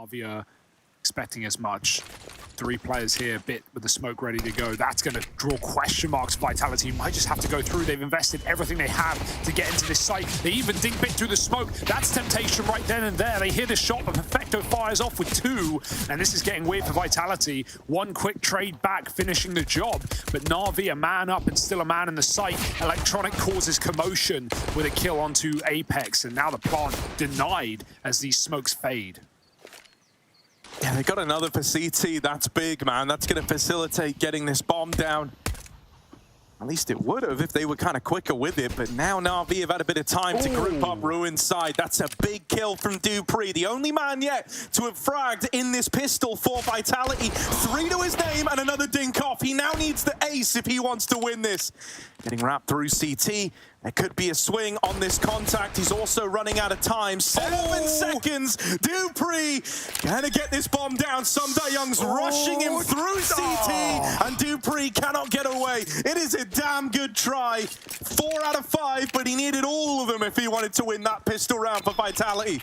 NaVi are expecting as much. 3 players here, bit with the smoke ready to go. That's going to draw question marks. Vitality might just have to go through. They've invested everything they have to get into this site. They even dink bit through the smoke. That's temptation right then and there. They hear the shot, but Perfecto fires off with 2. And this is getting weird for Vitality. 1 quick trade back, finishing the job. But NaVi, a man up and still a man in the site. Electronic causes commotion with a kill onto Apex. And now the plant denied as these smokes fade. Yeah, they got another for CT. That's big, man. That's going to facilitate getting this bomb down. At least it would have if they were kind of quicker with it. But now NaVi have had a bit of time to group up Ruin's side. That's a big kill from dupreeh. The only man yet to have fragged in this pistol for Vitality. 3 to his name and another dink off. He now needs the ace if he wants to win this. Getting wrapped through CT. There could be a swing on this contact. He's also running out of time. 7 seconds. dupreeh gonna get this bomb down. Young's rushing him through CT, and dupreeh cannot get away. It is a damn good try. 4 out of 5, but he needed all of them if he wanted to win that pistol round for Vitality.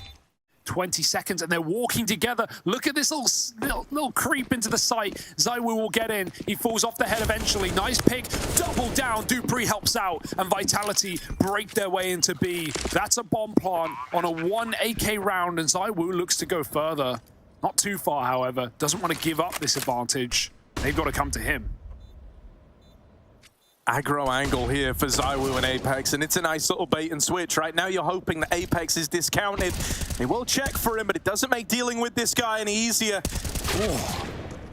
20 seconds and they're walking together. Look at this little creep into the site. ZywOo will get in. He falls off the head eventually. Nice pick. Double down. dupreeh helps out and Vitality break their way into B. That's a bomb plant on a 1 AK round and ZywOo looks to go further. Not too far, however. Doesn't want to give up this advantage. They've got to come to him. Aggro angle here for ZywOo and Apex, and it's a nice little bait and switch. Right now you're hoping that Apex is discounted. They will check for him, but it doesn't make dealing with this guy any easier. Ooh.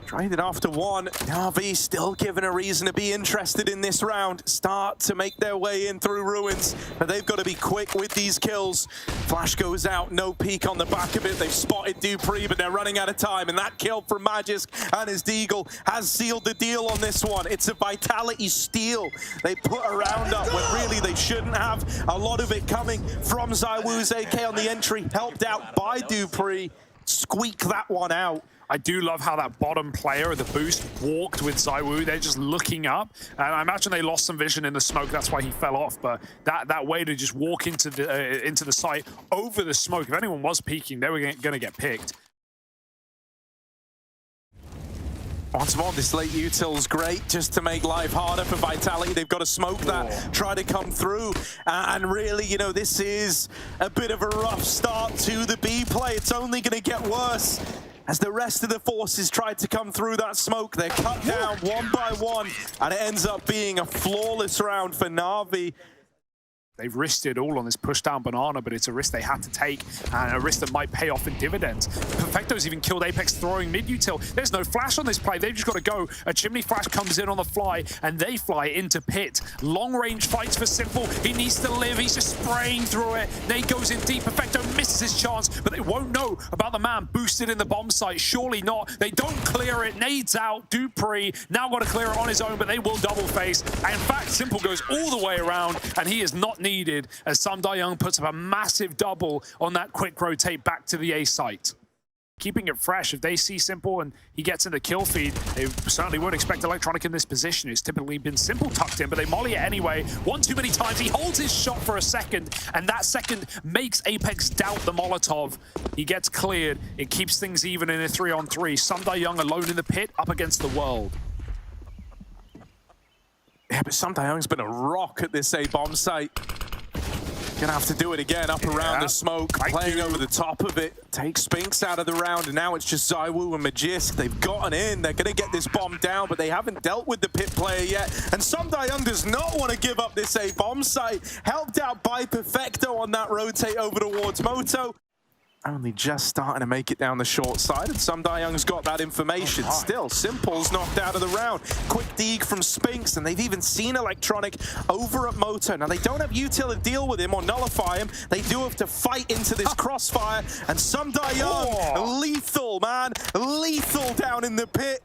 Tried it after 1. NaVi still given a reason to be interested in this round. Start to make their way in through Ruins, but they've got to be quick with these kills. Flash goes out, no peek on the back of it. They've spotted dupreeh, but they're running out of time. And that kill from Magisk and his Deagle has sealed the deal on this one. It's a Vitality steal they put a round up when really they shouldn't have. A lot of it coming from ZywOo's AK on the entry, helped out by dupreeh. Squeak that one out. I do love how that bottom player of the boost walked with ZywOo. They're just looking up, and I imagine they lost some vision in the smoke. That's why he fell off. But that way to just walk into the site over the smoke. If anyone was peeking, they were going to get picked. Once more, this late util's great just to make life harder for Vitality. They've got to smoke that, try to come through. And really, you know, this is a bit of a rough start to the B play. It's only going to get worse. As the rest of the forces tried to come through that smoke, they're cut down 1 by 1, and it ends up being a flawless round for NaVi. They've risked it all on this push down banana, but it's a risk they had to take, and a risk that might pay off in dividends. Perfecto's even killed Apex throwing mid-util. There's no flash on this play. They've just got to go. A chimney flash comes in on the fly, and they fly into pit. Long-range fights for Simple. He needs to live. He's just spraying through it. Nade goes in deep. Perfecto misses his chance, but they won't know about the man boosted in the bomb site. Surely not. They don't clear it. Nade's out. dupreeh now got to clear it on his own, but they will double face. And in fact, Simple goes all the way around, and he is not needed as Young puts up a massive double on that quick rotate back to the A site. Keeping it fresh, if they see Simple and he gets in the kill feed, they certainly would expect Electronic in this position. It's typically been Simple tucked in, but they molly it anyway. One too many times. He holds his shot for a second, and that second makes Apex doubt the Molotov. He gets cleared. It keeps things even in a 3-on-3. Young alone in the pit, up against the world. Yeah, but Young's been a rock at this A bomb site. Gonna have to do it again, up around the smoke, playing over the top of it. Take Spinks out of the round, and now it's just ZywOo and Magisk. They've gotten in, they're gonna get this bomb down, but they haven't dealt with the pit player yet. And Young does not want to give up this A bomb site. Helped out by Perfecto on that rotate over towards Moto. Only just starting to make it down the short side, and Young's got that information. Still, Simple's knocked out of the round. Quick deeg from Spinks, and they've even seen Electronic over at Moto. Now, they don't have util to deal with him or nullify him. They do have to fight into this crossfire, and Young, lethal, man. Lethal down in the pit.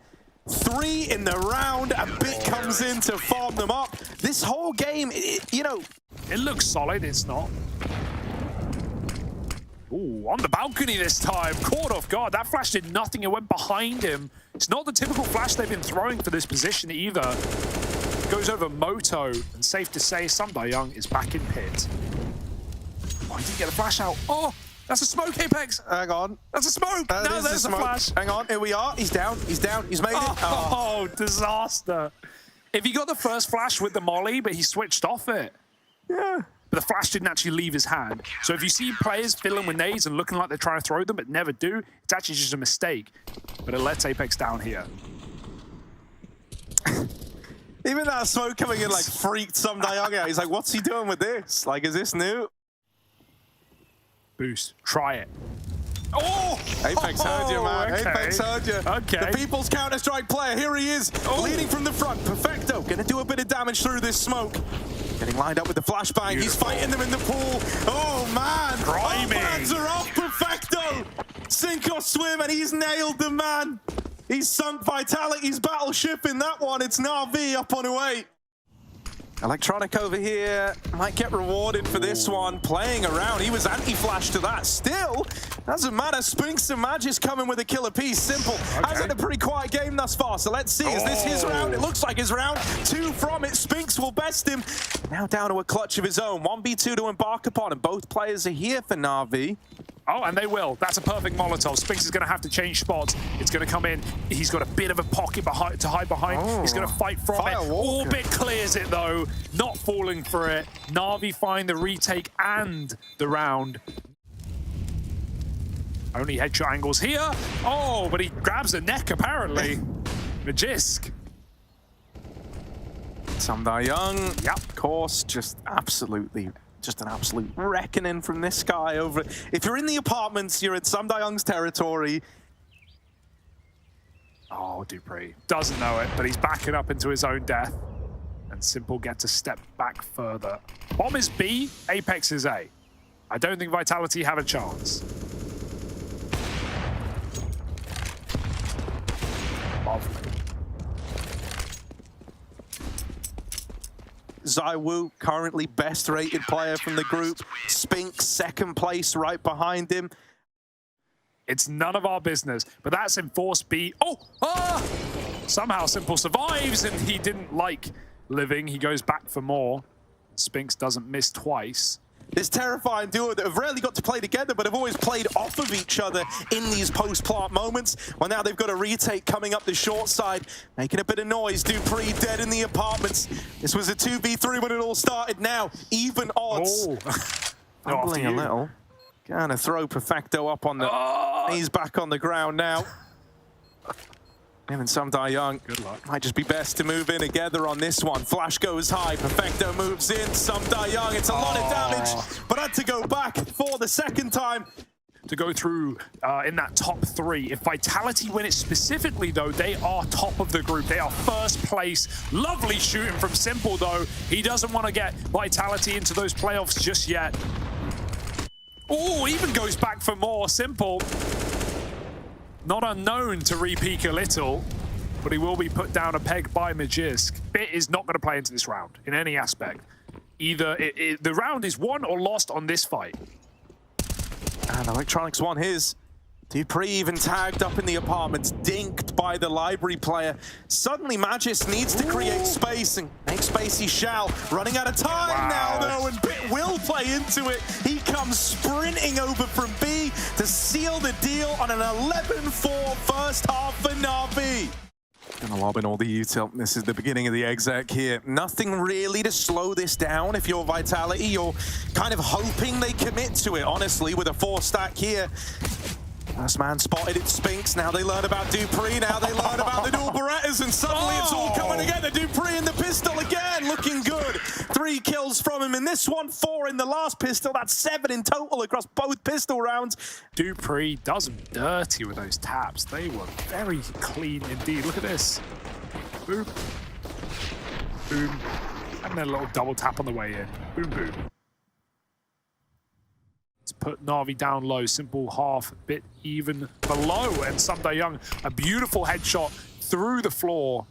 3 in the round, and Bit comes in to farm them up. This whole game, you know... It looks solid, it's not. Ooh, on the balcony this time, caught off guard. That flash did nothing, it went behind him. It's not the typical flash they've been throwing for this position either. Goes over Moto, and safe to say, Young is back in pit. Oh, he didn't get a flash out. Oh, That's a smoke, Apex. Hang on. That's a smoke. No, there's a flash. Hang on, here we are. He's down. He's down. He's made it. Oh, disaster. If he got the first flash with the molly, but he switched off it. Yeah. But the flash didn't actually leave his hand. So if you see players filling with nades and looking like they're trying to throw them, but never do, it's actually just a mistake. But it lets Apex down here. Even that smoke coming in like freaked some Young out. He's like, what's he doing with this? Like, is this new? Boost. Try it. Oh! Apex heard you, man. Okay. Apex heard you. Okay. The People's Counter-Strike player, here he is, leading from the front. Perfecto, gonna do a bit of damage through this smoke. Getting lined up with the flashbang. He's fighting them in the pool. Oh, man. All hands are off, Perfecto. Sink or swim, and he's nailed the man. He's sunk Vitality's battleship in that one. It's NaVi up on 8. Electronic over here might get rewarded for this one. Playing around, he was anti-flash to that. Still, doesn't matter. Spinks and Magis coming with a killer piece. Simple. Has had a pretty quiet game thus far, so let's see. Is this his round? It looks like his round. 2 from it. Spinks will best him. Now down to a clutch of his own. 1v2 to embark upon, and both players are here for NaVi. Oh, and they will. That's a perfect Molotov. Spinks is going to have to change spots. It's going to come in. He's got a bit of a pocket to hide behind. He's going to fight from it. Orbit clears it, though. Not falling for it. NaVi find the retake and the round. Only headshot angles here. Oh, but he grabs the neck, apparently. Magisk. Young, of course, just an absolute reckoning from this guy over. If you're in the apartments, you're in Young's territory. Oh, Dupree doesn't know it, but he's backing up into his own death. And Simple gets a step back further. Bomb is B, Apex is A. I don't think Vitality have a chance. Lovely. ZywOo, currently best rated player from the group. Spinks, second place right behind him. It's none of our business, but that's enforced B. Oh! Ah! Somehow Simple survives, and he didn't like living. He goes back for more. Spinks doesn't miss twice. This terrifying duo that have rarely got to play together, but have always played off of each other in these post-plant moments. Well, now they've got a retake coming up the short side, making a bit of noise. Dupree dead in the apartments. This was a 2v3 when it all started. Now, even odds. Fumbling a little. Gonna throw Perfecto up on the... He's back on the ground now. Him and Young. Good luck. Might just be best to move in together on this one. Flash goes high. Perfecto moves in. Young. It's a lot of damage, but had to go back for the second time. To go through in that top 3. If Vitality win it specifically, though, they are top of the group. They are first place. Lovely shooting from Simple, though. He doesn't want to get Vitality into those playoffs just yet. Oh, even goes back for more. Simple. Not unknown to re-peek a little, but he will be put down a peg by Magisk. Bit is not going to play into this round in any aspect. Either the round is won or lost on this fight. And Electronics won his. Dupree even tagged up in the apartments, dinked by the library player. Suddenly Magis needs to create space, and make space he shall. Running out of time now, though, and Bit will play into it. He comes sprinting over from B to seal the deal on an 11-4 first half for NaVi. Gonna lob in all the util. This is the beginning of the exec here. Nothing really to slow this down. If you're Vitality, you're kind of hoping they commit to it, honestly, with a 4-stack here. First man spotted, it's Spinks. Now they learn about Dupree. Now they learn about the dual Berettas, and suddenly it's all coming together. Dupree in the pistol again, looking good. 3 kills from him in this one, 4 in the last pistol. That's 7 in total across both pistol rounds. Dupree does him dirty with those taps. They were very clean indeed. Look at this. Boom. Boom. And then a little double tap on the way in. Boom, boom. Put NaVi down low. Simple half, bit even below, and Young, a beautiful headshot through the floor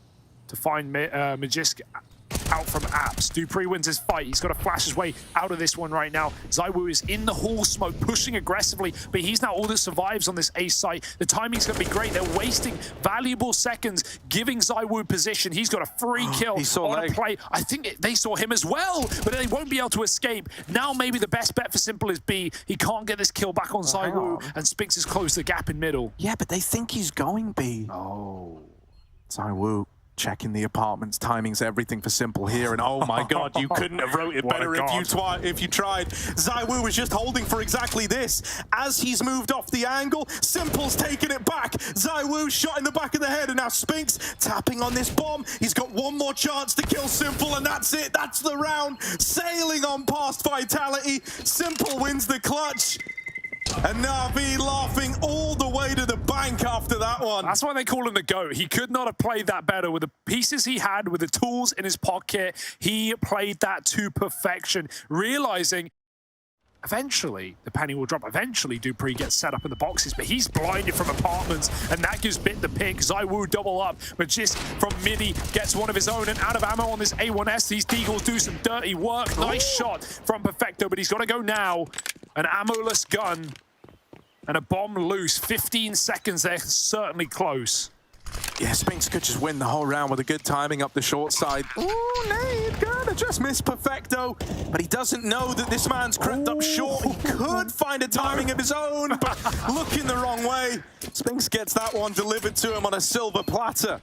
to find Magisk out from Apps. Dupree wins his fight. He's got to flash his way out of this one right now. ZywOo is in the hall smoke, pushing aggressively, but he's now all that survives on this A site. The timing's going to be great. They're wasting valuable seconds, giving ZywOo position. He's got a free kill on a play. I think they saw him as well, but they won't be able to escape. Now maybe the best bet for Simple is B. He can't get this kill back on ZywOo, and Spinks has closed the gap in middle. Yeah, but they think he's going B. Oh. ZywOo checking the apartments, timing's everything for Simple here, and oh my god, you couldn't have wrote it better if you tried. ZywOo was just holding for exactly this. As he's moved off the angle, Simple's taken it back. ZywOo shot in the back of the head, and now Spinks tapping on this bomb. He's got one more chance to kill Simple, and that's it. That's the round. Sailing on past Vitality. Simple wins the clutch. And NaVi laughing all the way to the bank after that one. That's why they call him the GOAT. He could not have played that better with the pieces he had, with the tools in his pocket. He played that to perfection, realizing eventually the penny will drop. Eventually Dupree gets set up in the boxes, but he's blinded from apartments, and that gives Bit the pick. ZywOo double up, but just from midi gets one of his own, and out of ammo on this A1S. These Deagles do some dirty work. Nice shot from Perfecto, but he's got to go now. An ammo-less gun and a bomb loose. 15 seconds, they're certainly close. Yeah, Spinks could just win the whole round with a good timing up the short side. Ooh, nade, gonna just miss Perfecto. But he doesn't know that this man's crept up short. He could find a timing of his own, but looking the wrong way. Spinks gets that one delivered to him on a silver platter.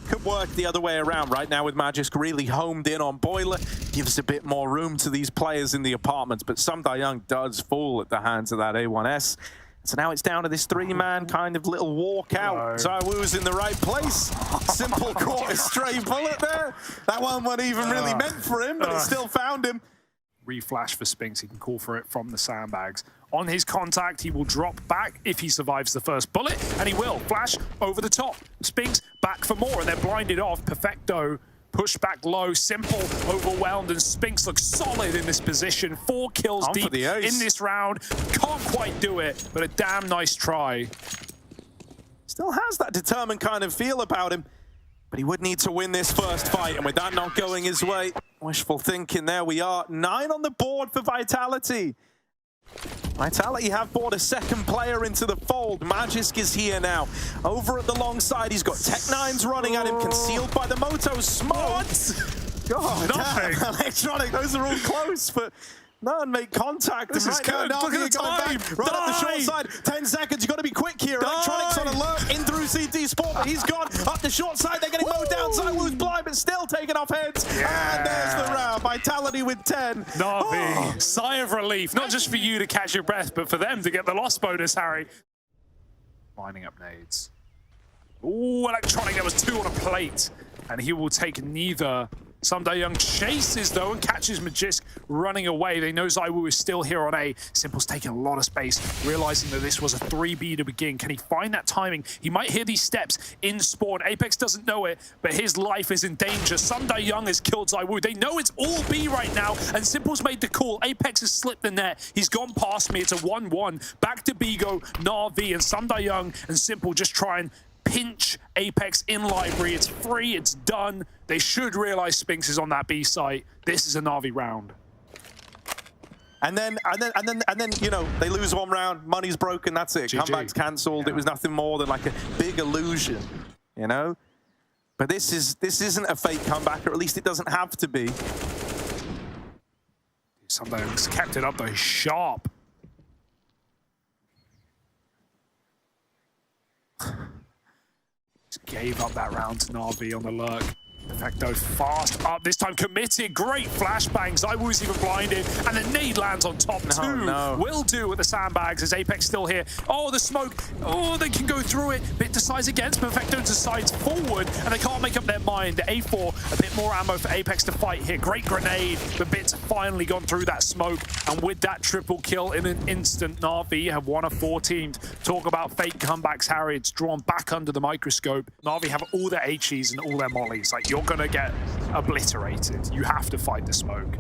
Could work the other way around right now with Magisk really homed in on Boiler. Gives a bit more room to these players in the apartments, but Young does fall at the hands of that A1S. So now it's down to this three-man kind of little walk out. ZywOo's in the right place. Simple caught a stray bullet there. That one wasn't even really meant for him, but it still found him. Reflash for Spinks. He can call for it from the sandbags. On his contact, he will drop back if he survives the first bullet, and he will. Flash over the top. Spinks back for more, and they're blinded off. Perfecto push back low. Simple overwhelmed, and Spinks looks solid in this position. 4 kills deep in this round. Can't quite do it, but a damn nice try. Still has that determined kind of feel about him, but he would need to win this first fight, and with that not going his way, wishful thinking, there we are. 9 on the board for Vitality. Vitality have brought a second player into the fold. Magisk is here now. Over at the long side, he's got Tech9s running at him, concealed by the Moto smoke. God, nothing. Electronic, those are all close, but none make contact. This is good. Look at the time. Right up the short side. 10 seconds. You've got to be quick here. Electronics on alert. In through CT Sport, but he's gone. Up the short side. They're getting mowed down. ZywOo's blind, but still taking off heads. Yeah. And there's the round. Vitality with 10. NaVi. Sigh of relief. Not just for you to catch your breath, but for them to get the loss bonus, Harry. Lining up nades. Ooh, Electronic. There was 2 on a plate. And he will take neither. Young chases, though, and catches Magisk running away. They know ZywOo is still here on A. Simple's taking a lot of space, realizing that this was a 3B to begin. Can he find that timing? He might hear these steps in spawn. Apex doesn't know it, but his life is in danger. Young has killed ZywOo. They know it's all B right now, and Simple's made the call. Apex has slipped the net. He's gone past me. It's a 1-1. Back to B go NaVi, and Young and Simple just try and pinch Apex in library. It's free, it's done. They should realize Spinks is on that B site. This is a NaVi round. And then, you know, they lose one round, money's broken, that's it. GG. Comeback's cancelled. Yeah. It was nothing more than like a big illusion, you know? But this isn't a fake comeback, or at least it doesn't have to be. Something's kept it up though, sharp. Just gave up that round to NaVi on the lurk. Perfecto fast up, this time committed. Great flashbang. ZywOo's even blinded, and the nade lands on top too. Will do with the sandbags as Apex still here. Oh, the smoke. Oh, they can go through it. Bit decides against. Perfecto decides forward, and they can't make up their mind. The A4, a bit more ammo for Apex to fight here. Great grenade, but Bit's finally gone through that smoke, and with that triple kill in an instant, NaVi have one of 4 teams. Talk about fake comebacks, Harry. It's drawn back under the microscope. NaVi have all their HEs and all their mollies. Like, you're gonna get obliterated. You have to fight the smoke.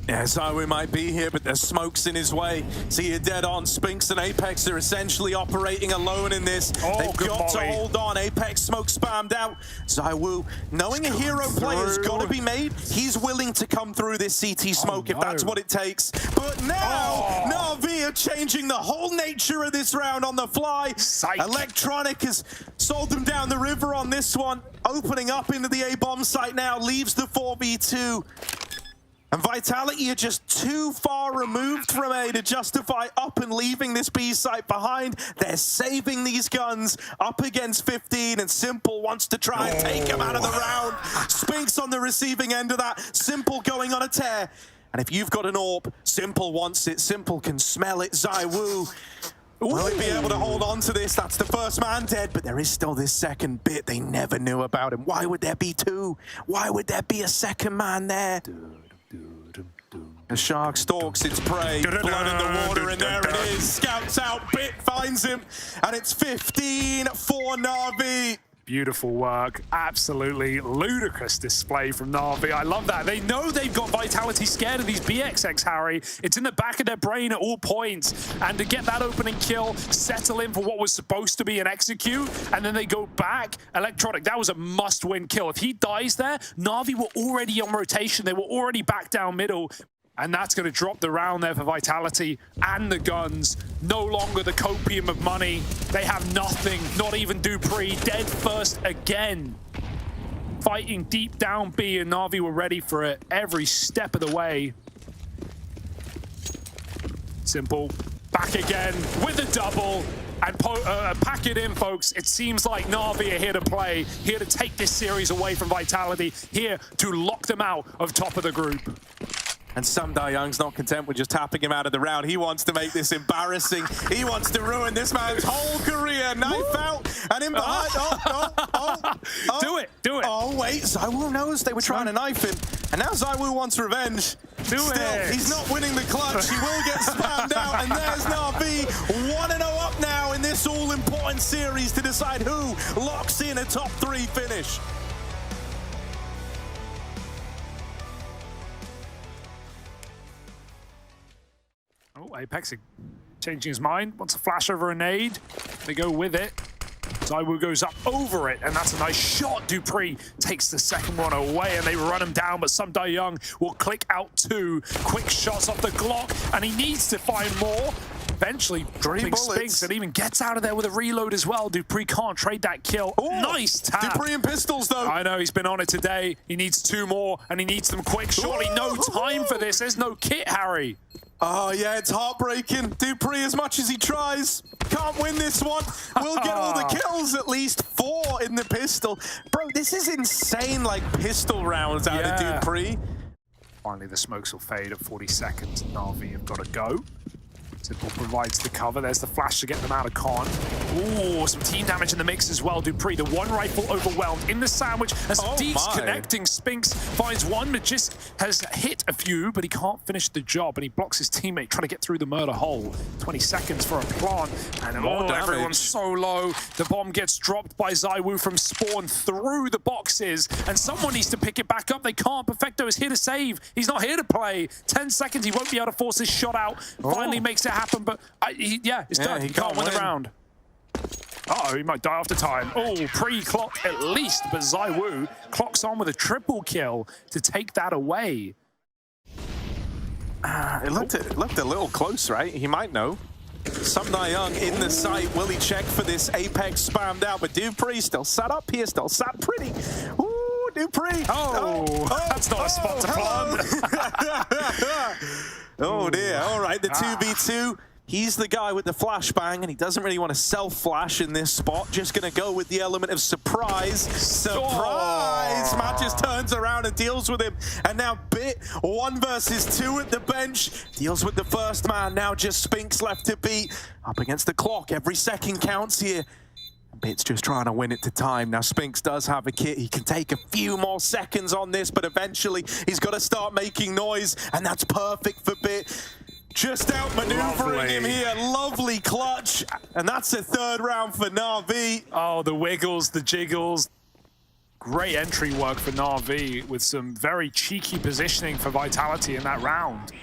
Yeah, Zywoo might be here, but there's smokes in his way. See, you're dead on. Spinks and Apex are essentially operating alone in this. Oh, They've got to hold on. Apex smoke spammed out. Zywoo, knowing a hero player's got to be made, he's willing to come through this CT smoke if that's what it takes. But now, NaVi are changing the whole nature of this round on the fly. Psych. Electronic has sold them down the river on this one. Opening up into the A-bomb site now, leaves the 4v2. And Vitality are just too far removed from A to justify up and leaving this B site behind. They're saving these guns up against 15, and Simple wants to try and take him out of the round. Spinks on the receiving end of that. Simple going on a tear. And if you've got an AWP, Simple wants it. Simple can smell it. Zywoo, will he be able to hold on to this? That's the first man dead, but there is still this second bit they never knew about him. Why would there be two? Why would there be a second man there? The shark stalks its prey, blood in the water, and there it is. Scouts out, Bit finds him, and it's 15 for NaVi. Beautiful work. Absolutely ludicrous display from NaVi. I love that. They know they've got Vitality scared of these BXX, Harry. It's in the back of their brain at all points. And to get that opening kill, settle in for what was supposed to be an execute, and then they go back. Electronic, that was a must-win kill. If he dies there, NaVi were already on rotation. They were already back down middle. And that's going to drop the round there for Vitality and the guns. No longer the copium of money. They have nothing, not even dupreeh. Dead first again. Fighting deep down B, and NaVi were ready for it every step of the way. Simple, back again with a double. And pack it in, folks. It seems like NaVi are here to play, here to take this series away from Vitality, here to lock them out of top of the group. And Sam Young's not content with just tapping him out of the round. He wants to make this embarrassing. He wants to ruin this man's whole career. Knife out and in behind. Do it. Oh, wait. Zywoo knows they were trying to knife him. And now Zywoo wants revenge. Still, he's not winning the clutch. He will get spammed out. And there's NaVi 1-0 up now in this all-important series to decide who locks in a top 3 finish. Apex changing his mind, wants a flash over a nade. They go with it. Zywoo goes up over it, and that's a nice shot. dupreeh takes the second one away, and they run him down, but Young will click out 2 quick shots off the Glock, and he needs to find more. Eventually dropping Spinks, and even gets out of there with a reload as well. dupreeh can't trade that kill. Ooh, nice tap. dupreeh and pistols, though. I know, he's been on it today. He needs 2 more, and he needs them quick. Surely no time for this. There's no kit, Harry. Oh, yeah, it's heartbreaking. dupreeh, as much as he tries, can't win this one. We'll get all the kills, at least 4 in the pistol. Bro, this is insane, like, pistol rounds out of dupreeh. Finally, the smokes will fade at 40 seconds. NaVi have got to go. Simple provides the cover. There's the flash to get them out of con. Ooh, some team damage in the mix as well. dupreeh, the one rifle overwhelmed in the sandwich. And some deeps connecting. Spinks finds one. Magisk has hit a few, but he can't finish the job. And he blocks his teammate trying to get through the murder hole. 20 seconds for a plant. And everyone's so low. The bomb gets dropped by Zywoo from spawn through the boxes. And someone needs to pick it back up. They can't. Perfecto is here to save. He's not here to play. 10 seconds. He won't be able to force this shot out. Finally makes it happen, but it's done. He can't win the round. Uh-oh, he might die after time. Oh, pre-clock at least, but Zywoo clocks on with a triple kill to take that away. It looked a little close, right? He might know. Young in the site. Will he check for this? Apex spammed out, but dupreeh still sat up here, still sat pretty. Ooh, dupreeh. That's not a spot to plant. Oh dear, all right, the 2v2. He's the guy with the flashbang, and he doesn't really want to self-flash in this spot. Just going to go with the element of surprise. Surprise! Matt just turns around and deals with him. And now Bit, 1 versus 2 at the bench. Deals with the first man. Now just Spinks left to beat. Up against the clock. Every second counts here. Bit's just trying to win it to time. Now Spinks does have a kit. He can take a few more seconds on this, but eventually he's got to start making noise, and that's perfect for Bit. Just outmaneuvering him here. Lovely clutch. And that's a 3rd round for NaVi. Oh, the wiggles, the jiggles. Great entry work for NaVi with some very cheeky positioning for Vitality in that round.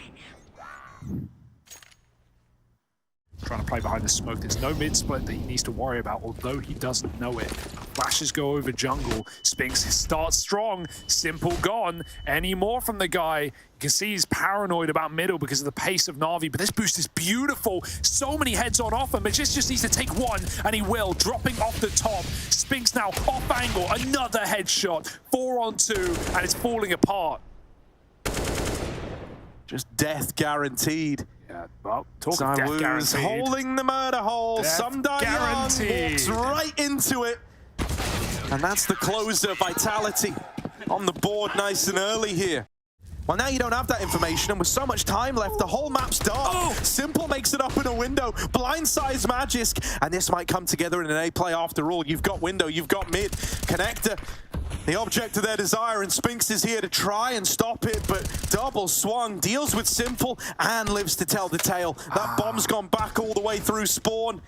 Trying to play behind the smoke. There's no mid-split that he needs to worry about, although he doesn't know it. Flashes go over jungle. Spinks starts strong. Simple gone. Any more from the guy? You can see he's paranoid about middle because of the pace of NaVi, but this boost is beautiful. So many heads on offer. Magis just needs to take one, and he will. Dropping off the top. Spinks now off angle. Another headshot. 4 on 2, and it's falling apart. Just death guaranteed. Yeah, well, talk of death guaranteed. Holding the murder hole. Sumda Young walks right into it. And that's the closer, Vitality, on the board nice and early here. Well, now you don't have that information, and with so much time left, the whole map's dark. Oh. Simple makes it up in a window, blindsides Magisk, and this might come together in an A play after all. You've got window, you've got mid, connector, the object of their desire, and Spinks is here to try and stop it, but double swung, deals with Simple, and lives to tell the tale. That bomb's gone back all the way through spawn.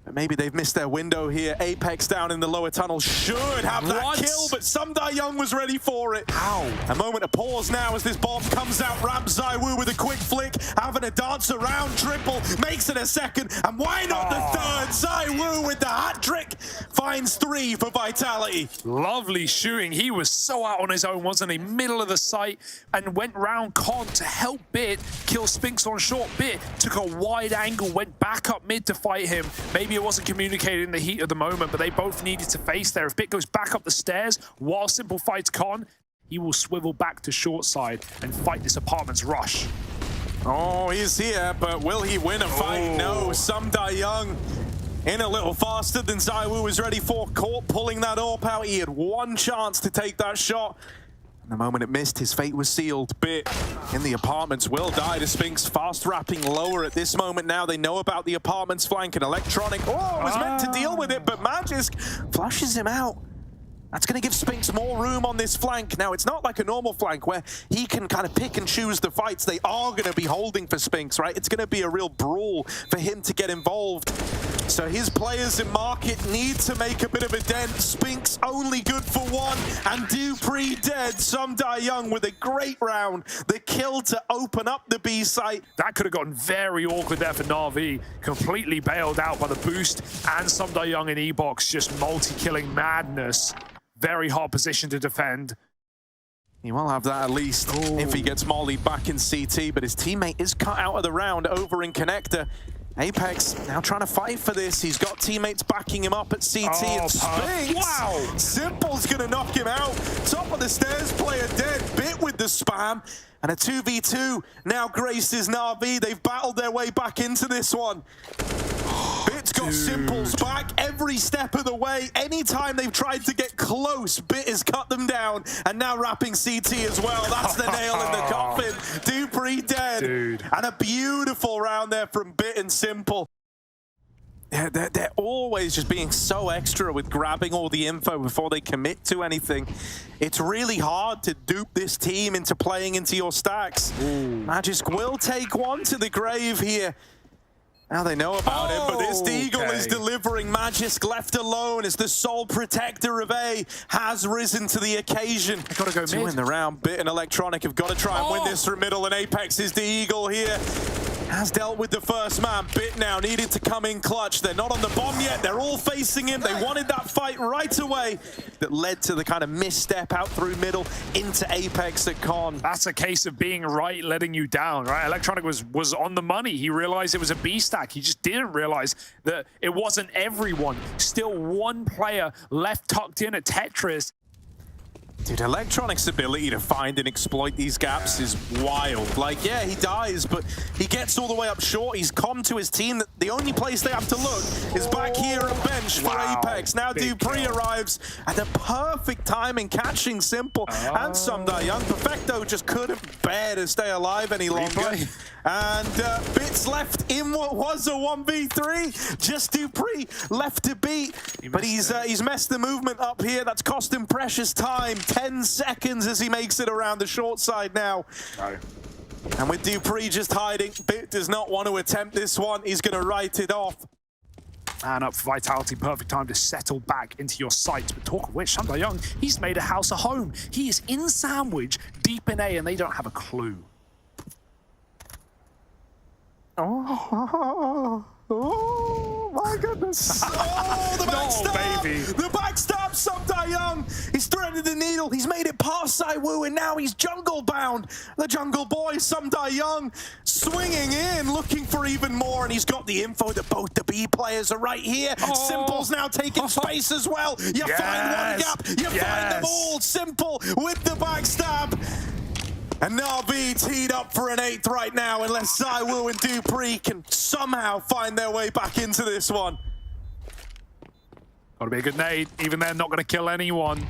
But maybe they've missed their window here. Apex down in the lower tunnel should have that kill, but Sumda Young was ready for it. Ow. A moment of pause now as this bomb comes out. Wraps ZywOo with a quick flick, having a dance around. Triple, makes it a second, and why not the third? ZywOo with the hat trick, finds 3 for Vitality. Lovely shooting. He was so out on his own, wasn't he? Middle of the site, and went round Con to help Bit kill Spinks on short. Bit took a wide angle, went back up mid to fight him. Maybe it wasn't communicated in the heat of the moment, but they both needed to face there. If Bit goes back up the stairs while Simple fights Con, he will swivel back to short side and fight this apartment's rush. Oh, he's here, but will he win a fight? No, Sumda Young in a little faster than ZywOo was ready for. Caught pulling that AWP out. He had one chance to take that shot. And the moment it missed, his fate was sealed. Bit in the apartments will die to Spinks. Fast wrapping lower at this moment now. They know about the apartments flank and Electronic. Oh, was meant to deal with it, but Magisk flushes him out. That's going to give Spinks more room on this flank. Now, it's not like a normal flank where he can kind of pick and choose the fights. They are going to be holding for Spinks, right? It's going to be a real brawl for him to get involved. So his players in market need to make a bit of a dent. Spinks only good for 1, and Dupree dead. Sumda Young with a great round. The kill to open up the B site. That could have gotten very awkward there for NaVi. Completely bailed out by the boost, and Sumda Young in E-Box, just multi-killing madness. Very hard position to defend. He will have that at least if he gets mollied back in CT, but his teammate is cut out of the round over in Connector. Apex now trying to fight for this. He's got teammates backing him up at CT, and Spinks. Simple's gonna knock him out. Top of the stairs player dead. Bit with the spam. And a 2v2 now graces NaVi. They've battled their way back into this one. Bit's got Simples back every step of the way. Anytime they've tried to get close, Bit has cut them down. And now wrapping CT as well. That's the nail in the coffin. Dupree dead. And a beautiful round there from Bit and Simple. They're always just being so extra with grabbing all the info before they commit to anything. It's really hard to dupe this team into playing into your stacks. Magisk will take one to the grave here. Now they know about it, but this Deagle is delivering. Magisk left alone as the sole protector of A has risen to the occasion. Gotta go to win the round. Bit and Electronic have got to try and win this from middle, and Apex is the Eagle here. Has dealt with the first man. Bit now needed to come in clutch. They're not on the bomb yet. They're all facing him. They wanted that fight right away that led to the kind of misstep out through middle into Apex at Con. That's a case of being right, letting you down, right? Electronic was on the money. He realized it was a B stack. He just didn't realize that it wasn't everyone. Still one player left tucked in at Tetris. Dude, Electronic's ability to find and exploit these gaps is wild. Like, yeah, he dies, but he gets all the way up short. He's come to his team. The only place they have to look is back here at bench for Apex. Now Dupree arrives at the perfect time in catching Simple and Sumda Young. Perfecto just couldn't bear to stay alive any longer. And Bits left in what was a 1v3. Just Dupree left to beat. But he's messed the movement up here. That's cost him precious time. 10 seconds as he makes it around the short side now. And with Dupree just hiding, Bit does not want to attempt this one. He's going to write it off. Man up for Vitality, perfect time to settle back into your sights. But talk of which, Young, he's made a house a home. He is in Sandwich, deep in A, and they don't have a clue. Oh my goodness. Oh, the backstab! Oh, baby. The backstab, Young. He's threaded the needle. He's made it past ZywOo, and now he's jungle bound. The jungle boy, Young, swinging in, looking for even more, and he's got the info that both the B players are right here. Simple's now taking space as well. You find one gap, you find them all. Simple with the backstab. And NaVi teed up for an 8th right now, unless ZywOo and dupreeh can somehow find their way back into this one. Gotta be a good nade. Even they're not gonna kill anyone.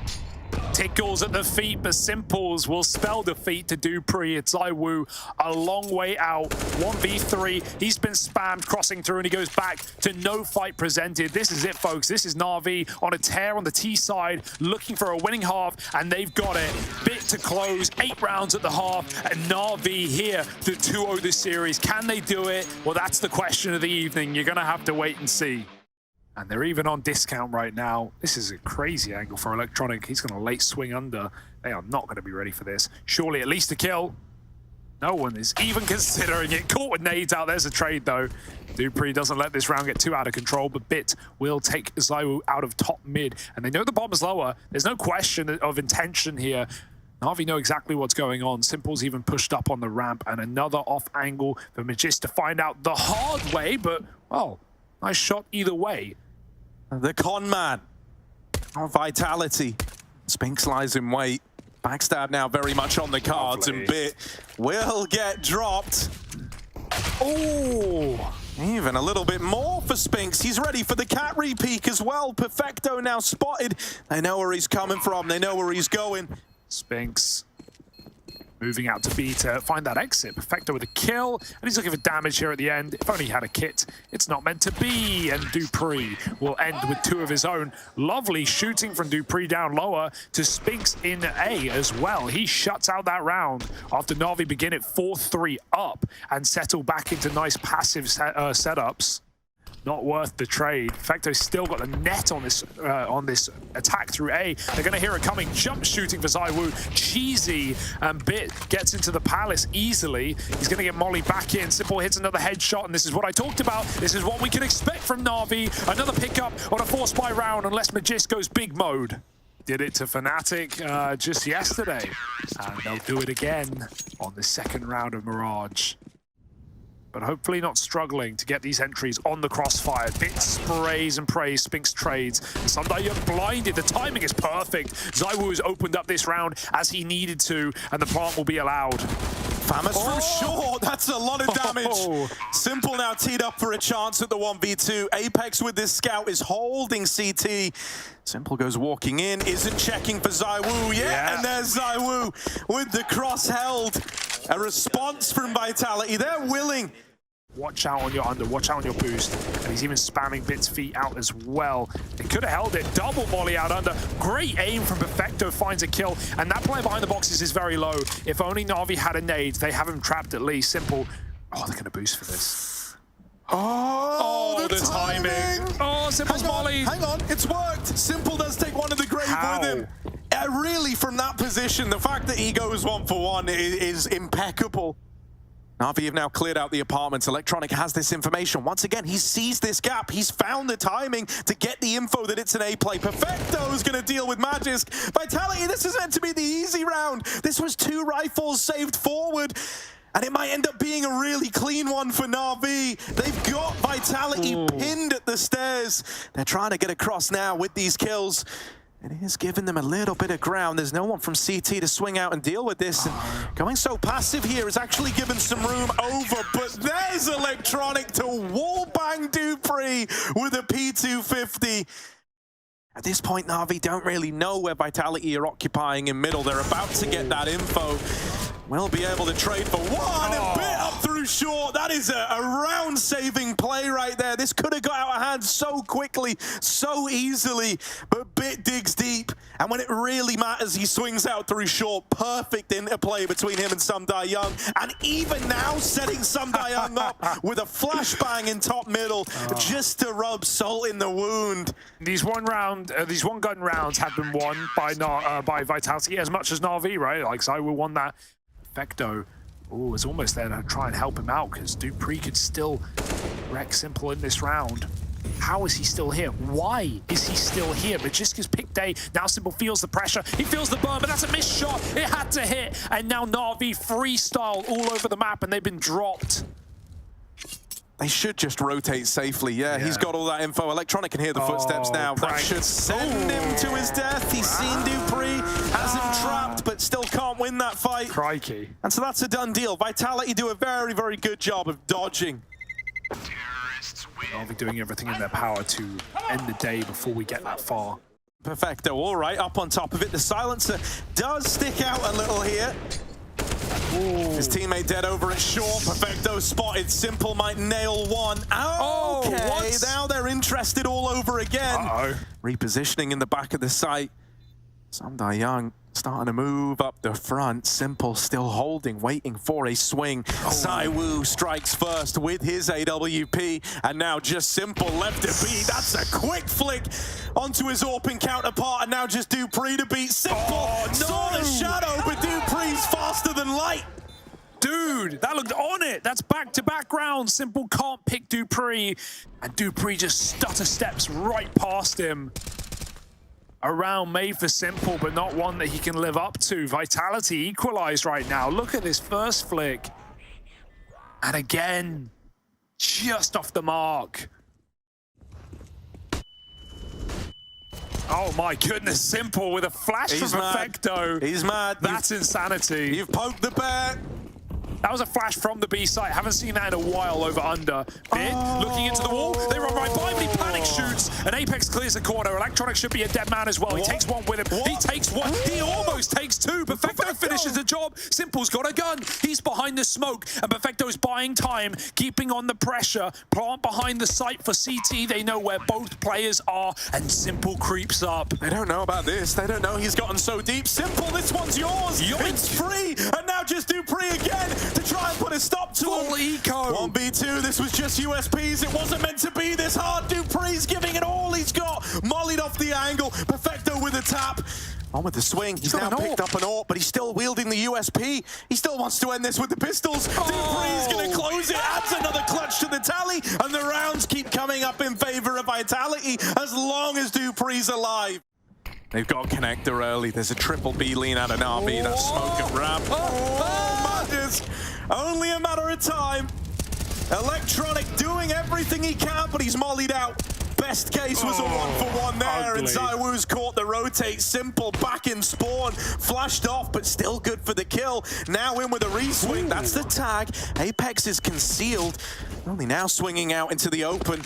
Tickles at the feet, but Simples will spell defeat to dupreeh. It's ZywOo a long way out. 1v3. He's been spammed, crossing through, and he goes back to no fight presented. This is it, folks. This is NaVi on a tear on the T side, looking for a winning half, and they've got it. Bit to close, 8 rounds at the half, and NaVi here to 2-0 this series. Can they do it? Well, that's the question of the evening. You're gonna have to wait and see. And they're even on discount right now. This is a crazy angle for Electronic. He's going to late swing under. They are not going to be ready for this. Surely at least a kill. No one is even considering it. Caught with nades out. There's a trade, though. dupreeh doesn't let this round get too out of control, but Bit will take ZywOo out of top mid. And they know the bomb is lower. There's no question of intention here. NaVi know exactly what's going on. Simple's even pushed up on the ramp. And another off angle for Magis to find out the hard way. But, well, nice shot either way. The con man. Oh, Vitality. Spinks lies in wait. Backstab now very much on the cards. Lovely. And Bit will get dropped. Oh, even a little bit more for Spinks. He's ready for the cat repeak as well. Perfecto now spotted. They know where he's coming from. They know where he's going. Spinks moving out to B to find that exit. Perfecto with a kill, and he's looking for damage here at the end. If only he had a kit. It's not meant to be, and dupreeh will end with 2 of his own. Lovely shooting from dupreeh down lower to Spinks in A as well. He shuts out that round after NaVi begin at 4-3 up and settle back into nice passive setups. Not worth the trade. Perfecto's still got the net on this attack through A. They're going to hear it coming. Jump shooting for ZywOo. Cheesy, and Bit gets into the palace easily. He's going to get Molly back in. Simple hits another headshot, and this is what I talked about. This is what we can expect from NaVi. Another pickup on a 4-spy round, unless Magis goes big mode. Did it to Fnatic just yesterday, and they'll do it again on the 2nd round of Mirage. But hopefully not struggling to get these entries on the crossfire. Bit sprays and prays, Spinks trades. You're blinded, the timing is perfect. ZywOo has opened up this round as he needed to, and the plant will be allowed. Famous from short, that's a lot of damage. Simple now teed up for a chance at the 1v2. Apex with this scout is holding CT. Simple goes walking in, isn't checking for ZywOo yet, and there's ZywOo with the cross held. A response from Vitality, they're willing. Watch out on your under, watch out on your boost. And he's even spamming Bit's feet out as well. They could have held it, double volley out under. Great aim from Perfecto, finds a kill. And that player behind the boxes is very low. If only NaVi had a nade, they have him trapped at least. Simple. Oh, they're gonna boost for this. Oh, the timing. Oh, Simple's volley. Hang on, it's worked. Simple does take one of the grave with him. Really, from that position, the fact that he goes 1-for-1 is impeccable. NaVi have now cleared out the apartments. Electronic has this information. Once again, he sees this gap. He's found the timing to get the info that it's an A play. Perfecto's going to deal with Magisk. Vitality, this is meant to be the easy round. This was 2 rifles saved forward. And it might end up being a really clean one for NaVi. They've got Vitality pinned at the stairs. They're trying to get across now with these kills. It is giving them a little bit of ground. There's no one from CT to swing out and deal with this. And going so passive here is actually given some room over. But there's Electronic to wallbang dupreeh with a P250. At this point, NaVi don't really know where Vitality are occupying in middle. They're about to get that info. We'll be able to trade for one and Bit up through too short. That is a round-saving play right there. This could have got out of hand so quickly, so easily, but Bit digs deep, and when it really matters, he swings out through short. Perfect interplay between him and Sumdai Young, and even now setting Sumdai Young up with a flashbang in top middle, just to rub salt in the wound. These one-gun rounds have been won by Vitality as much as NaVi, right? Like ZywOo won that. Perfecto is almost there to try and help him out because dupreeh could still wreck Simple in this round. How is he still here? Why is he still here? Magisk has picked A. Now Simple feels the pressure. He feels the burn, but that's a missed shot. It had to hit. And now NaVi freestyle all over the map, and they've been dropped. They should just rotate safely. Yeah, he's got all that info. Electronic can hear the footsteps now. That should send him to his death. He's seen dupreeh, has him trapped, but still can't win that fight. Crikey. And so that's a done deal. Vitality do a very, very good job of dodging. They'll be doing everything in their power to end the day before we get that far. Perfecto, all right, up on top of it. The silencer does stick out a little here. His teammate dead over at short. Perfecto spotted. Simple might nail one. Okay, now they're interested all over again. Repositioning in the back of the site. Sumdai Young starting to move up the front. Simple still holding, waiting for a swing. ZywOo strikes first with his AWP, and now just Simple left to beat. That's a quick flick onto his open counterpart, and now just dupreeh to beat Simple. Saw the shadow, but dupreeh's faster than light. Dude, that looked on it. That's back-to-back rounds. Simple can't pick dupreeh, and dupreeh just stutter steps right past him. A round made for Simple, but not one that he can live up to. Vitality equalized right now. Look at this first flick. And again, just off the mark. Oh my goodness, Simple with a flash from Perfecto. He's mad. That's insanity. You've poked the bear. That was a flash from the B site. Haven't seen that in a while over under. Bit looking into the wall. They run right by him. He panic shoots. And Apex clears the corner. Electronic should be a dead man as well. He takes one with him. He takes one. He almost takes two. Perfecto finishes the job. Simple's got a gun. He's behind the smoke. And Perfecto's buying time, keeping on the pressure. Plant behind the site for CT. They know where both players are. And Simple creeps up. They don't know about this. They don't know he's gotten so deep. Simple, this one's yours. It's free. And now just dupreeh again to try and put a stop to full him. eco. 1v2, this was just USPs. It wasn't meant to be this hard. dupreeh's giving it all he's got. Mollied off the angle. Perfecto with a tap. On with the swing. He's now picked up an AWP, but he's still wielding the USP. He still wants to end this with the pistols. dupreeh's going to close it. Adds another clutch to the tally. And the rounds keep coming up in favor of Vitality as long as dupreeh's alive. They've got connector early. There's a triple B lean out of NaVi. That smoke and ramp. Madness. Only a matter of time. Electronic doing everything he can, but he's mollied out. Best case was a 1-for-1 there, and ZywOo's caught the rotate. Simple back in spawn. Flashed off, but still good for the kill. Now in with a reswing. That's the tag. Apex is concealed. Only now swinging out into the open.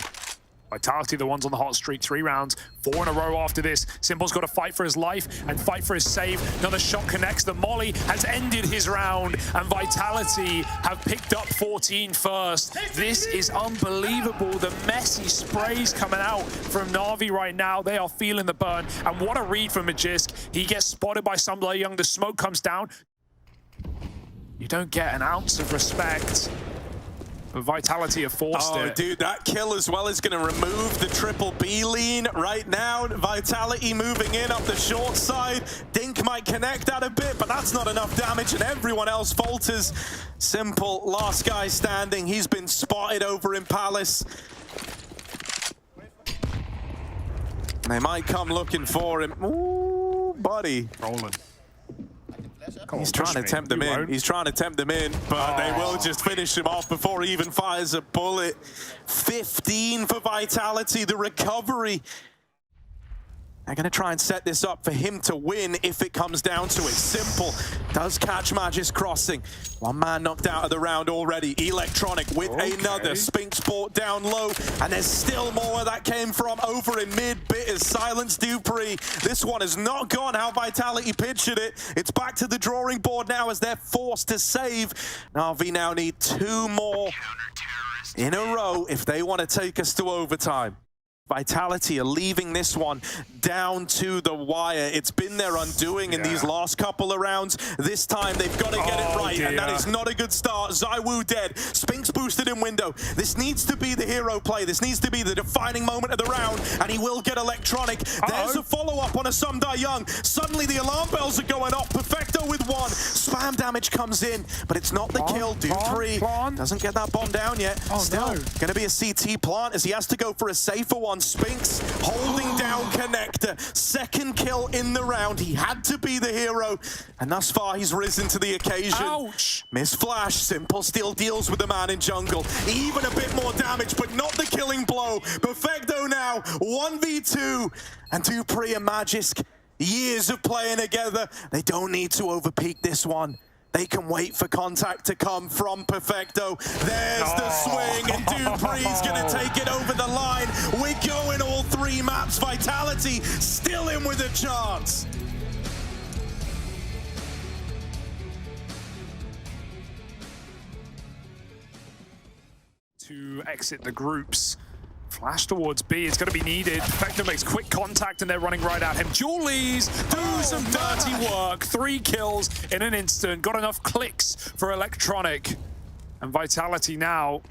Vitality, the ones on the hot streak, 3 rounds, 4 in a row after this. Simple's got to fight for his life and fight for his save. Another shot connects. The molly has ended his round, and Vitality have picked up 14 first. This is unbelievable. The messy sprays coming out from NaVi right now. They are feeling the burn. And what a read from Magisk. He gets spotted by Sumdai Young. The smoke comes down. You don't get an ounce of respect. But Vitality have forced it. Dude, that kill as well is going to remove the triple B lean right now. Vitality moving in up the short side. Dink might connect that a bit, but that's not enough damage, and everyone else falters. Simple, last guy standing. He's been spotted over in Palace. They might come looking for him. Ooh, buddy. Rolling. He's trying to tempt them in. He's trying to tempt them in, but they will just finish him off before he even fires a bullet. 15 for Vitality, the recovery. They're going to try and set this up for him to win if it comes down to it. Simple does catch Magis crossing. One man knocked out of the round already. Electronic with another. Spinks brought down low, and there's still more where that came from over in mid. Bit is Silence Dupree. This one has not gone how Vitality pictured it. It's back to the drawing board now as they're forced to save. NaVi now need 2 more in a row if they want to take us to overtime. Vitality are leaving this one down to the wire. It's been their undoing in these last couple of rounds. This time they've got to get it right, and that is not a good start. ZywOo dead. Spinks boosted in window. This needs to be the hero play. This needs to be the defining moment of the round, and he will get Electronic. There's a follow-up on a Sumdai Young. Suddenly the alarm bells are going off. Perfecto with 1. Spam damage comes in, but it's not the kill. Dupree doesn't get that bomb down yet. Still going to be a CT plant as he has to go for a safer one. Spinks holding down Connector. 2nd kill in the round. He had to be the hero, and thus far he's risen to the occasion. Ouch! Miss Flash. Simple still deals with the man in jungle. Even a bit more damage, but not the killing blow. Perfecto now 1v2, and Dupree and Magisk, years of playing together. They don't need to overpeak this one. They can wait for contact to come from Perfecto. There's the swing, and Dupree's going to take it over the line. We're going all 3 maps. Vitality still in with a chance. To exit the groups. Flash towards B, it's going to be needed. Perfecto makes quick contact and they're running right at him. Julies do some dirty work. 3 kills in an instant. Got enough clicks for Electronic. And Vitality now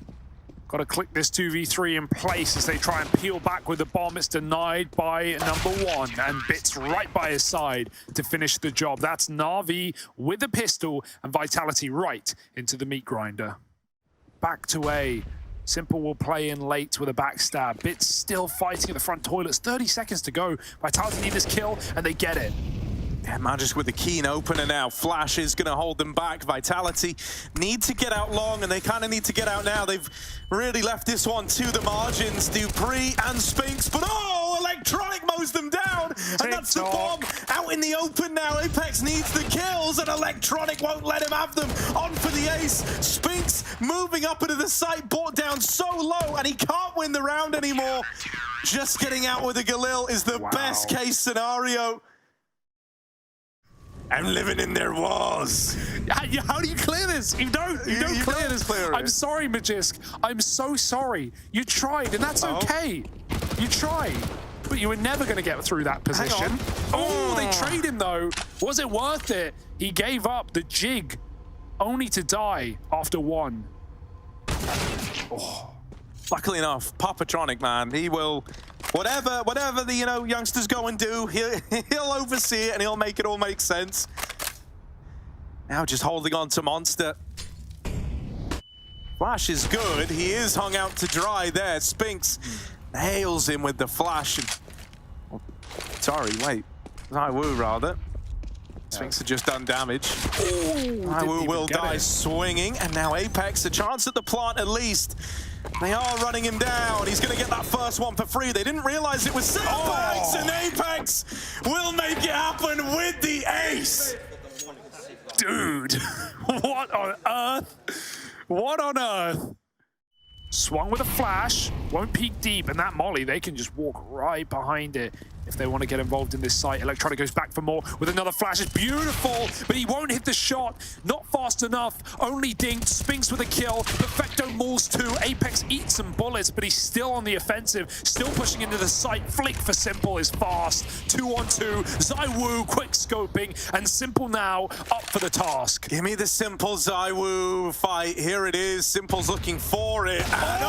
got to click this 2v3 in place as they try and peel back with the bomb. It's denied by number 1, and Bits right by his side to finish the job. That's NaVi with a pistol and Vitality right into the meat grinder. Back to A. Simple will play in late with a backstab. Bits still fighting at the front toilets. 30 seconds to go. Vitality need this kill, and they get it. Yeah, Magisk with the keen opener now. Flash is going to hold them back. Vitality need to get out long, and they kind of need to get out now. They've really left this one to the margins. Dupree and Spinks, but Electronic mows them down, and that's the bomb out in the open now. Apex needs the kills, and Electronic won't let him have them. On for the ace. Spinks moving up into the site, brought down so low, and he can't win the round anymore. Just getting out with a Galil is the best case scenario. I'm living in their walls. How do you clear this? You don't clear this. I'm sorry, Magisk. I'm so sorry. You tried, and that's okay. You tried, but you were never going to get through that position. Oh, they trade him, though. Was it worth it? He gave up the jig, only to die after 1. Luckily enough, Papatronic, man, he will, whatever the youngsters go and do, he'll oversee it and he'll make it all make sense. Now just holding on to Monster. Flash is good. He is hung out to dry there. Spinks nails him with the flash. Sorry, wait. ZywOo rather. Spinks had just done damage. ZywOo will die swinging, and now Apex a chance at the plant at least. They are running him down. He's going to get that first one for free. They didn't realize it was Apex, and Apex will make it happen with the ace. Dude, what on earth? What on earth? Swung with a flash, won't peek deep, and that molly, they can just walk right behind it if they want to get involved in this site. Electronic goes back for more with another flash. It's beautiful, but he won't hit the shot. Not fast enough, only dinked. Spinks with a kill. Perfecto mauls 2. Apex eats some bullets, but he's still on the offensive, still pushing into the site. Flick for Simple is fast. 2-on-2. ZywOo quick scoping, and Simple now up for the task. Give me the Simple ZywOo fight. Here it is. Simple's looking for it. And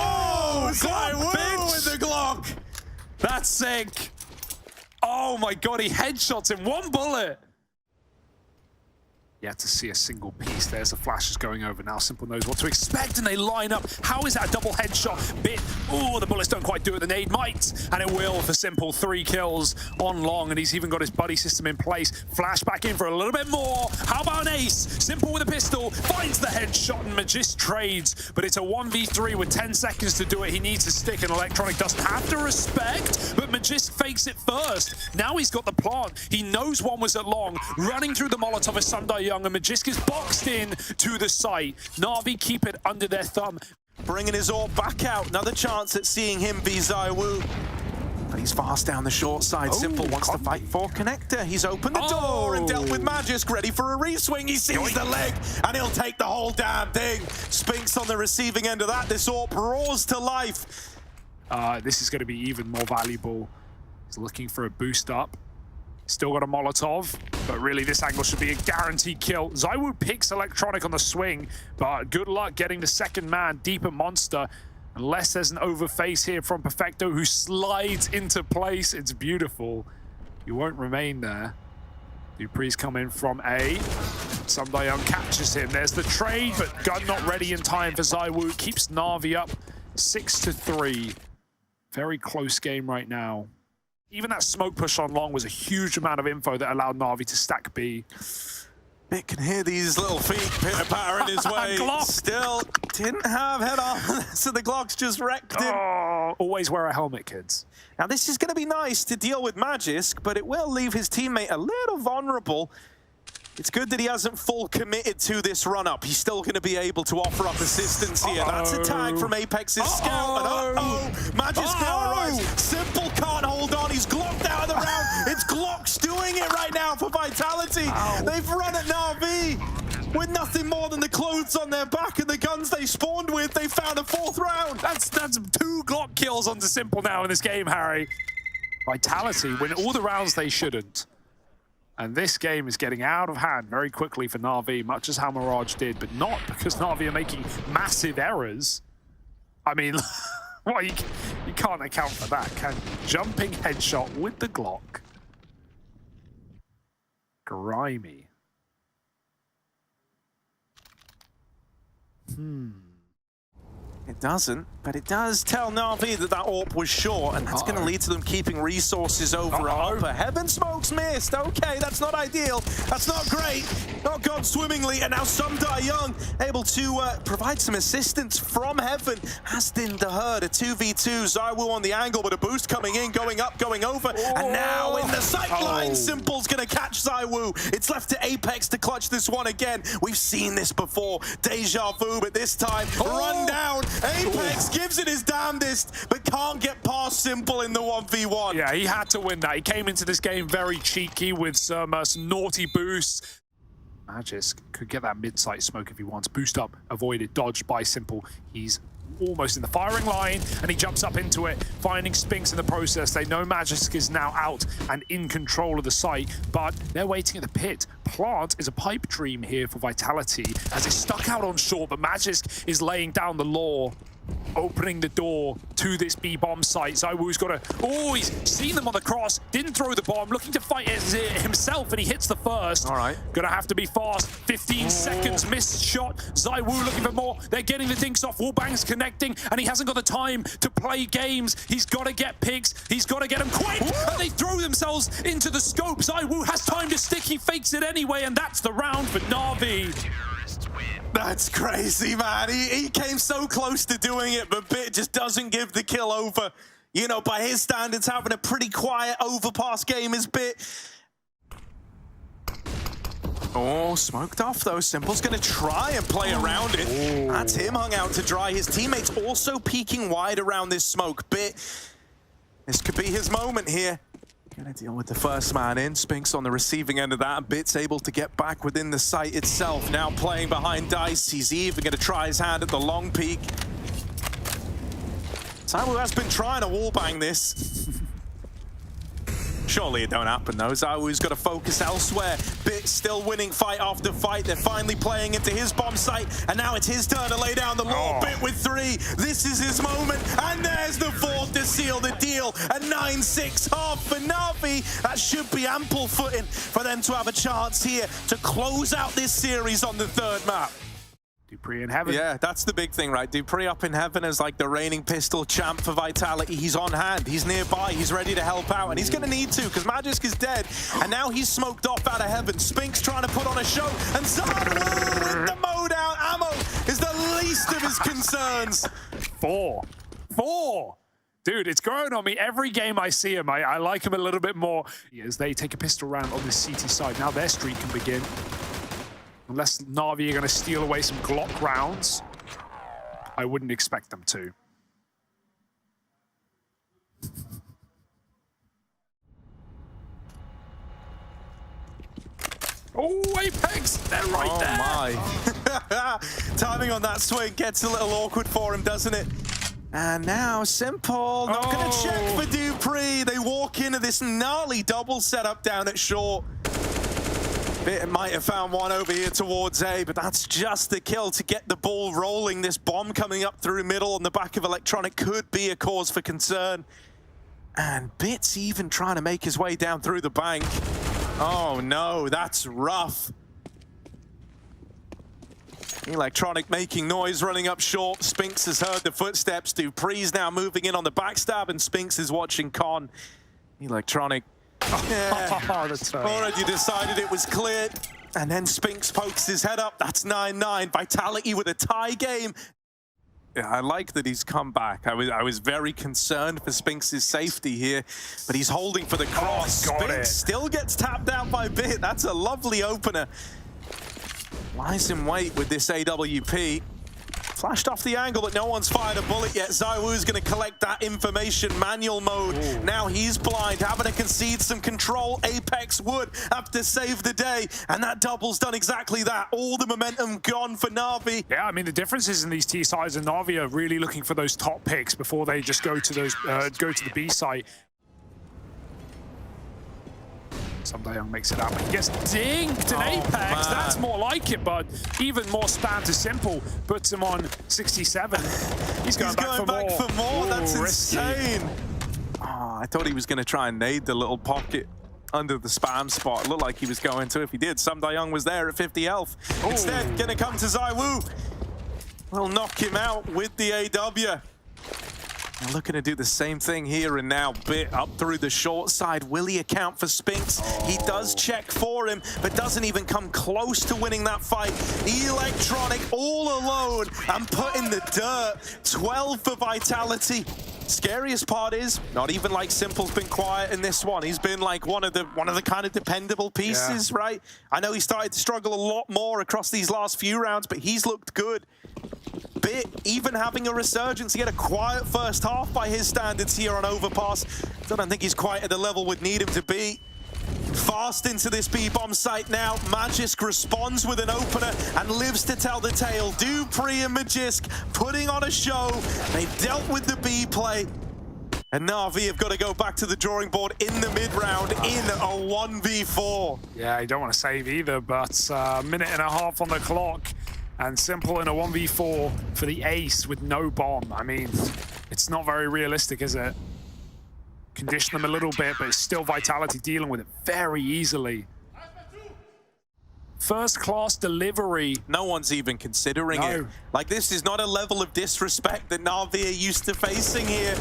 ZywOo with the Glock. That's sick. Oh my god, he headshots in 1 bullet. You have to see a single piece. There's the flashes going over now. Simple knows what to expect, and they line up. How is that a double headshot? Bit. Oh, the bullets don't quite do it. The nade might, and it will for Simple. 3 kills on long, and he's even got his buddy system in place. Flash back in for a little bit more. How about an ace? Simple with a pistol, finds the headshot, and Magis trades. But it's a 1v3 with 10 seconds to do it. He needs to stick, and Electronic doesn't have to respect, but Magis Magisk fakes it first. Now he's got the plant. He knows one was at long. Running through the Molotov is Sundae-young, and Magisk is boxed in to the site. NaVi keep it under their thumb. Bringing his orb back out. Another chance at seeing him be ZywOo. But he's fast down the short side. Simple wants to fight for connector. He's opened the door and dealt with Magisk, ready for a re-swing. He sees the leg, and he'll take the whole damn thing. Spinks on the receiving end of that. This orb roars to life. This is going to be even more valuable. He's looking for a boost up. Still got a Molotov, but really this angle should be a guaranteed kill. ZywOo picks Electronic on the swing, but good luck getting the second man deep at Monster. Unless there's an overface here from Perfecto, who slides into place. It's beautiful. You won't remain there. Dupree's coming from A. Sundae-young catches him. There's the trade, but gun not ready in time for ZywOo. Keeps NaVi up 6-3. Very close game right now. Even that smoke push on long was a huge amount of info that allowed NaVi to stack B. Bit can hear these little feet pitter-patter in his way. Still didn't have head on, so the Glock's just wrecked him. Oh, always wear a helmet, kids. Now this is going to be nice to deal with Magisk, but it will leave his teammate a little vulnerable. It's good that he hasn't full committed to this run-up. He's still going to be able to offer up assistance here. That's a tag from Apex's scout. And Magisk now arrives. Simple can't hold on. He's glocked out of the round. It's Glock's doing it right now for Vitality. They've run at NaVi with nothing more than the clothes on their back and the guns they spawned with. They found a fourth round. That's 2 Glock kills onto Simple now in this game, Harry. Vitality win all the rounds they shouldn't. And this game is getting out of hand very quickly for NaVi, much as how Mirage did, but not because NaVi are making massive errors. I mean, well, you can't account for that, can you? Jumping headshot with the Glock. Grimy. It doesn't, but it does tell NaVi that that AWP was short, and that's going to lead to them keeping resources over at upper. Heaven smokes missed. Okay, that's not ideal. That's not great. Not gone swimmingly, and now Sundae-young able to provide some assistance from Heaven. Has thinned the herd. A 2v2. ZywOo on the angle, but a boost coming in, going up, going over, and now in the sight line, Simple's going to catch ZywOo. It's left to Apex to clutch this one again. We've seen this before. Deja vu, but this time, run down. Apex gives it his damnedest, but can't get past Simple in the 1v1. Yeah, he had to win that. He came into this game very cheeky with some naughty boosts. Magisk could get that mid-sight smoke if he wants. Boost up, avoided, dodged by Simple. He's almost in the firing line, and he jumps up into it, finding Spinks in the process. They know Magisk is now out and in control of the site, but they're waiting at the pit. Plant is a pipe dream here for Vitality, as it's stuck out on short, but Magisk is laying down the law, opening the door to this B-bomb site. ZywOo's got a... Oh, he's seen them on the cross, didn't throw the bomb, looking to fight it himself, and he hits the first. All right. Gonna have to be fast. 15 seconds, missed shot. ZywOo looking for more. They're getting the dinks off. Wallbang's connecting, and he hasn't got the time to play games. He's got to get picks. He's got to get them quick, and they throw themselves into the scope. ZywOo has time to stick. He fakes it anyway, and that's the round for NaVi. That's crazy, man. He came so close to doing it, but Bit just doesn't give the kill over. You know, by his standards, having a pretty quiet overpass game is Bit. Oh, smoked off though. Simple's going to try and play around it. That's him hung out to dry. His teammates also peeking wide around this smoke. Bit, this could be his moment here. Gonna deal with the first man in. Spinks on the receiving end of that. Bit's able to get back within the site itself. Now playing behind Dice. He's even gonna try his hand at the long peak. ZywOo has been trying to wallbang this. Surely it don't happen though. ZywOo's got to focus elsewhere. Bit still winning fight after fight. They're finally playing into his bomb site, and now it's his turn to lay down the law. Bit with 3. This is his moment, and there's the 4th to seal the deal. A 9-6 half for NaVi. That should be ample footing for them to have a chance here to close out this series on the 3rd map. Dupree in Heaven. Yeah, that's the big thing, right? Dupree up in Heaven as like the reigning pistol champ for Vitality. He's on hand, he's nearby, he's ready to help out, and he's going to need to because Magisk is dead, and now he's smoked off out of Heaven. Spinks trying to put on a show, and ZywOo with the mow down ammo is the least of his concerns. 4. Dude, it's growing on me. Every game I see him, I like him a little bit more. As they take a pistol round on this CT side, now their streak can begin. Unless NaVi are going to steal away some Glock rounds, I wouldn't expect them to. Oh, Apex! They're right there! Oh my. Timing on that swing gets a little awkward for him, doesn't it? And now Simple not going to check for Dupree. They walk into this gnarly double setup down at short. Bit might have found one over here towards A, but that's just the kill to get the ball rolling. This bomb coming up through middle on the back of Electronic could be a cause for concern. And Bits even trying to make his way down through the bank. Oh no, that's rough. Electronic making noise, running up short. Spinks has heard the footsteps. Dupree's now moving in on the backstab, and Spinks is watching Con. Electronic already decided it was cleared. And then Spinks pokes his head up. That's 9-9. Vitality with a tie game. Yeah, I like that he's come back. I was very concerned for Spinks' safety here, but he's holding for the cross. Spinks still gets tapped out by Bit. That's a lovely opener. Lies in wait with this AWP. Flashed off the angle, but no one's fired a bullet yet. ZywOo's going to collect that information. Manual mode. Ooh. Now he's blind, having to concede some control. Apex would have to save the day, and that double's done exactly that. All the momentum gone for NaVi. Yeah, I mean, the differences in these T sides and NaVi are really looking for those top picks before they just go to those go to the B site. Young makes it up. He gets dinked in Apex. Man. That's more like it, but even more spam to Simple. Puts him on 67. He's going back for more. Ooh, that's insane. Oh, I thought he was going to try and nade the little pocket under the spam spot. It looked like he was going to. If he did, Young was there at 50 health. Ooh. Instead, going to come to ZywOo. We'll knock him out with the AW. They're looking to do the same thing here and now. Bit up through the short side. Will he account for Spinks? He does check for him, but doesn't even come close to winning that fight. Electronic all alone and put in the dirt. 12 for Vitality. Scariest part is, not even like Simple's been quiet in this one. He's been like one of the kind of dependable pieces, right? I know he started to struggle a lot more across these last few rounds, but he's looked good. Bit even having a resurgence. He had a quiet first half by his standards here on Overpass. I don't think he's quite at the level we'd need him to be. Fast into this B-bomb site now. Magisk responds with an opener and lives to tell the tale. Dupree and Magisk putting on a show. They've dealt with the B play. And NaVi have got to go back to the drawing board in the mid-round in a 1v4. Yeah, you don't want to save either, but a minute and a half on the clock. And Simple in a 1v4 for the ace with no bomb. I mean, it's not very realistic, is it? Condition them a little bit, but it's still Vitality dealing with it very easily. First-class delivery. No one's even considering it. Like, this is not a level of disrespect that NaVi are used to facing here.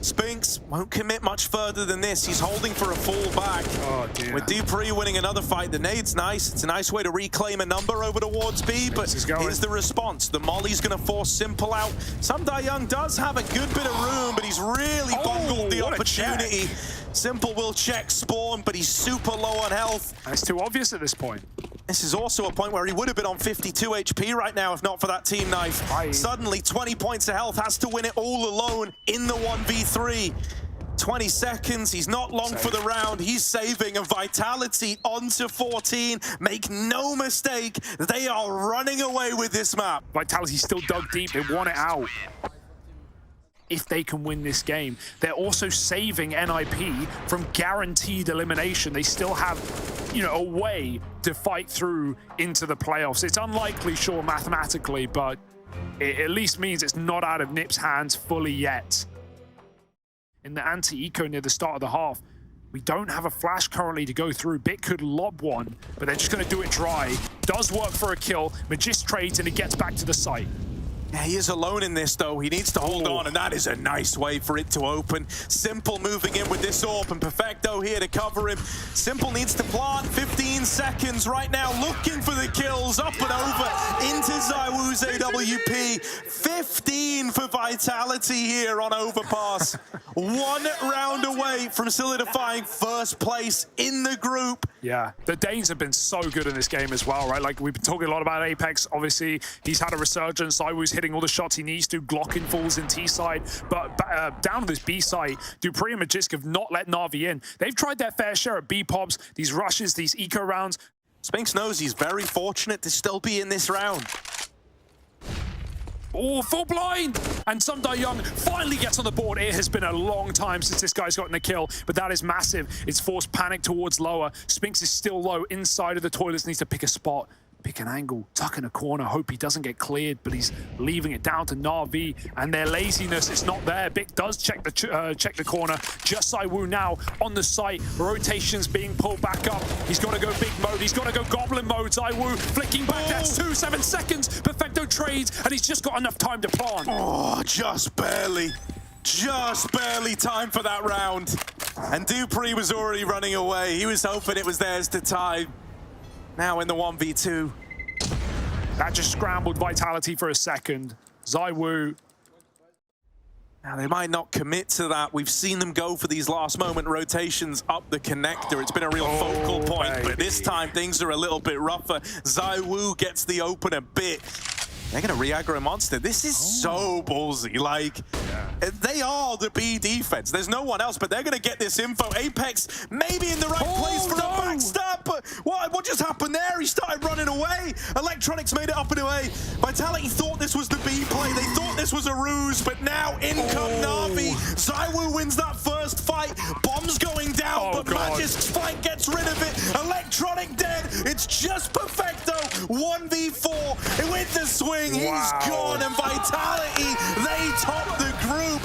Spinks won't commit much further than this. He's holding for a fall back. Oh, dear. With Dupree winning another fight, the nade's nice. It's a nice way to reclaim a number over towards B, but here's the response. The molly's going to force Simple out. Young does have a good bit of room, but he's really bungled the opportunity. Simple will check Spawn, but he's super low on health. That's too obvious at this point. This is also a point where he would have been on 52 HP right now if not for that team knife. Suddenly, 20 points of health, has to win it all alone in the 1v3. 20 seconds, he's not long for the round. He's saving, and Vitality onto 14. Make no mistake, they are running away with this map. Vitality's still dug deep, they want it out. If they can win this game. They're also saving NIP from guaranteed elimination. They still have, you know, a way to fight through into the playoffs. It's unlikely, sure, mathematically, but it at least means it's not out of NIP's hands fully yet. In the anti-eco near the start of the half, we don't have a flash currently to go through. Bit could lob one, but they're just going to do it dry. Does work for a kill. Magisk trades and he gets back to the site. Yeah, he is alone in this, though. He needs to hold on, and that is a nice way for it to open. Simple moving in with this AWP, and Perfecto here to cover him. Simple needs to plant 15 seconds right now, looking for the kills, up and over into ZywOo's AWP. 15 for Vitality here on Overpass. 1 round away from solidifying first place in the group. Yeah, the Danes have been so good in this game as well, right? Like, we've been talking a lot about Apex. Obviously, he's had a resurgence. ZywOo's hitting all the shots he needs to. Glockin falls in T side. But down to this B side, Dupree and Magisk have not let NaVi in. They've tried their fair share of B pops, these rushes, these eco rounds. Spinks knows he's very fortunate to still be in this round. Oh, full blind! And Sumdai Young finally gets on the board. It has been a long time since this guy's gotten a kill, but that is massive. It's forced panic towards lower. Spinks is still low inside of the toilets, needs to pick a spot, pick an angle, tuck in a corner, hope he doesn't get cleared, but he's leaving it down to NaVi and their laziness. It's not there. Bik does check the corner. Just ZywOo now on the site. Rotations being pulled back up. He's got to go big mode. He's got to go goblin mode. ZywOo flicking back. That's 7 seconds. Perfecto trades, and he's just got enough time to plant. Oh, just barely. Just barely time for that round. And Dupree was already running away. He was hoping it was theirs to tie. Now in the 1v2. That just scrambled Vitality for a second. ZywOo. Now they might not commit to that. We've seen them go for these last moment rotations up the connector. It's been a real focal point, but this time things are a little bit rougher. ZywOo gets the open a bit. They're going to re-aggro Monster. This is so ballsy. Like, they are the B defense. There's no one else, but they're going to get this info. Apex maybe in the right place for a backstab, but what just happened there? He started running away. Electronics made it up and away. Vitality thought this was the B play. They thought this was a ruse, but now in come NaVi. ZywOo wins that first fight. Bomb's going down, but Magisk's flank gets rid of it. Electronic dead. It's just Perfecto. 1v4 with the swing. He's gone, and Vitality, they top the group.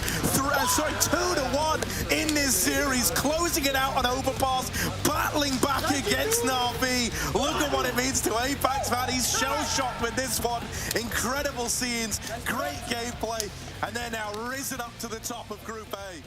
2-1 in this series, closing it out on Overpass, battling back against NaVi. Look at what it means to Apex, man. He's shell-shocked with this one. Incredible scenes, great gameplay, and they're now risen up to the top of Group A.